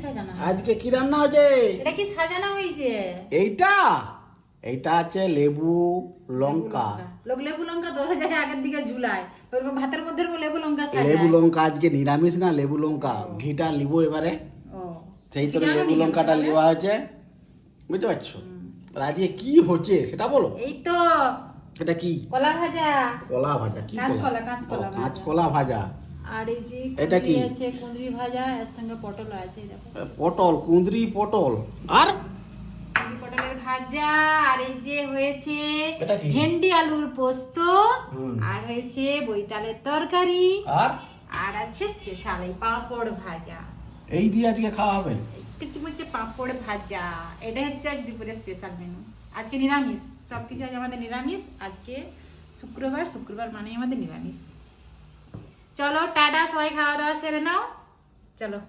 সাজানো হয়েছে? আজকে কি রান্না হয়েছে? এটা কি সাজানো হয়েছে? এইটা আছে লেবু লঙ্কা। লোক লেবু লঙ্কা ধরে যায় আগের দিকে ঝুলায়, ওরকম ভাতের মধ্যে লেবু লঙ্কা সাজায়। লেবু লঙ্কা আজকে নিরামিষ না, লেবু লঙ্কা ঘিটা লিব এবারে, ও সেই তো লেবু লঙ্কাটা নেওয়া হয়েছে, বুঝতে পারছো? আজকে কি হচ্ছে সেটা বলো। এই তো এটা কি? কলা ভাজা। কলা ভাজা? কি কাঁচকলা, ও, কাঁচকলা ভাজা। কাঁচকলা ভাজা। আর এই যে এটা কি? কুঁদরি আছে, কুঁদরি ভাজা, এর সঙ্গে পটল আছে, এই দেখো পটল, কুঁদরি পটল, আর কুঁদরি পটলের ভাজা। আর এই যে হয়েছে এটা কি? ভেন্ডি আলুর পোস্ত। আর হয়েছে বৈতালের তরকারি। আর আছে স্পেশাল এই পাঁপড় ভাজা। এই দিয়ে আজকে খাওয়া হবে? পিচমুচে পাঁপড় ভাজা, এটা হচ্ছে আজ দুপুরের স্পেশাল মেনু। আজকে নিরামিষ, সবকিছু আজ আমাদের নিরামিষ। আজকে শুক্রবার মানে আমাদের নিরামিষ। চলো টাটা, সবাই খাওয়া দাওয়া সেরে নাও, চলো।